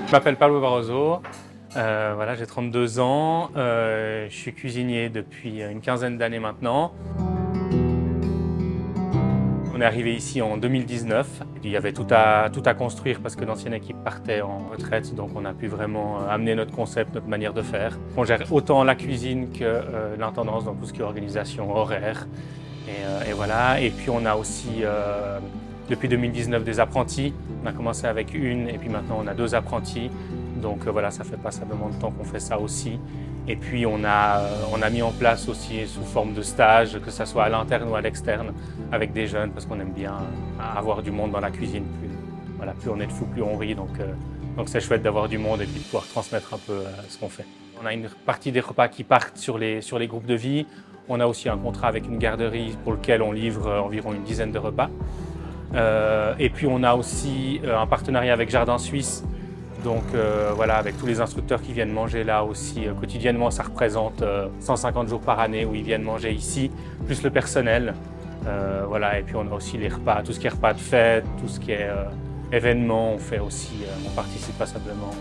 Je m'appelle Pablo Barroso, voilà, j'ai 32 ans, je suis cuisinier depuis une quinzaine d'années maintenant. On est arrivé ici en 2019, il y avait tout à construire parce que l'ancienne équipe partait en retraite, donc on a pu vraiment amener notre concept, notre manière de faire. On gère autant la cuisine que l'intendance, donc tout ce qui est organisation horaire. Et voilà, et puis on a aussi depuis 2019 des apprentis. On a commencé avec une et puis maintenant on a 2 apprentis. Donc voilà, ça fait passablement de temps qu'on fait ça aussi. Et puis on a mis en place aussi sous forme de stage, que ce soit à l'interne ou à l'externe, avec des jeunes, parce qu'on aime bien avoir du monde dans la cuisine. Voilà, plus on est de fous, plus on rit. Donc c'est chouette d'avoir du monde et puis de pouvoir transmettre un peu ce qu'on fait. On a une partie des repas qui partent sur les groupes de vie. On a aussi un contrat avec une garderie pour lequel on livre environ une dizaine de repas. Et puis on a aussi un partenariat avec Jardin Suisse. Donc voilà, avec tous les instructeurs qui viennent manger là aussi quotidiennement, ça représente 150 jours par année où ils viennent manger ici, plus le personnel. Voilà, et puis on a aussi les repas, tout ce qui est repas de fête, tout ce qui est événements, on fait aussi, on participe passablement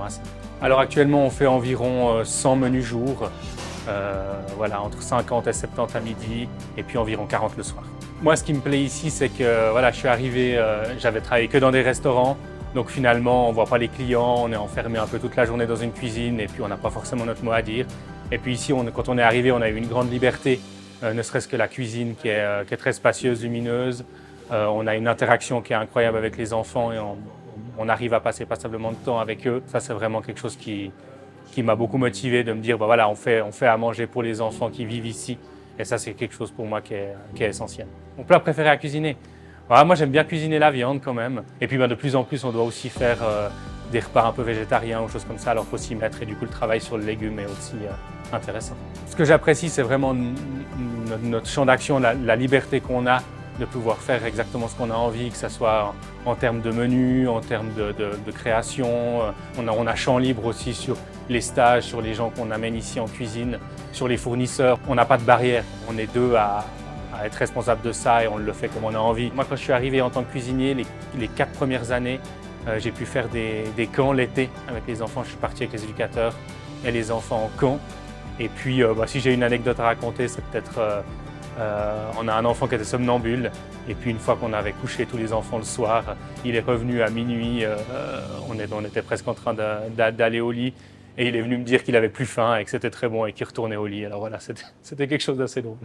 à ça. Alors actuellement, on fait environ 100 menus jour, voilà, entre 50 et 70 à midi, et puis environ 40 le soir. Moi, ce qui me plaît ici, c'est que voilà, je suis arrivé, j'avais travaillé que dans des restaurants. Donc finalement, on ne voit pas les clients, on est enfermé un peu toute la journée dans une cuisine et puis on n'a pas forcément notre mot à dire. Et puis ici, quand on est arrivé, on a eu une grande liberté, ne serait-ce que la cuisine qui est très spacieuse, lumineuse. On a une interaction qui est incroyable avec les enfants et on arrive à passer passablement de temps avec eux. Ça, c'est vraiment quelque chose qui m'a beaucoup motivé de me dire, bah voilà, on fait à manger pour les enfants qui vivent ici. Et ça, c'est quelque chose pour moi qui est essentiel. Mon plat préféré à cuisiner? Voilà, moi, j'aime bien cuisiner la viande quand même. Et puis, de plus en plus, on doit aussi faire des repas un peu végétariens ou choses comme ça. Alors, il faut s'y mettre. Et du coup, le travail sur le légume est aussi intéressant. Ce que j'apprécie, c'est vraiment notre champ d'action, la liberté qu'on a de pouvoir faire exactement ce qu'on a envie, que ce soit en termes de menu, en termes de création. On a champ libre aussi sur les stages, sur les gens qu'on amène ici en cuisine, sur les fournisseurs. On n'a pas de barrière. On est deux à être responsable de ça et on le fait comme on a envie. Moi, quand je suis arrivé en tant que cuisinier, les 4 premières années, j'ai pu faire des camps l'été avec les enfants. Je suis parti avec les éducateurs et les enfants en camp. Et puis, si j'ai une anecdote à raconter, c'est peut-être on a un enfant qui était somnambule et puis une fois qu'on avait couché tous les enfants le soir, il est revenu à minuit, on était presque en train d'aller au lit et il est venu me dire qu'il avait plus faim et que c'était très bon et qu'il retournait au lit. Alors voilà, c'était quelque chose d'assez drôle.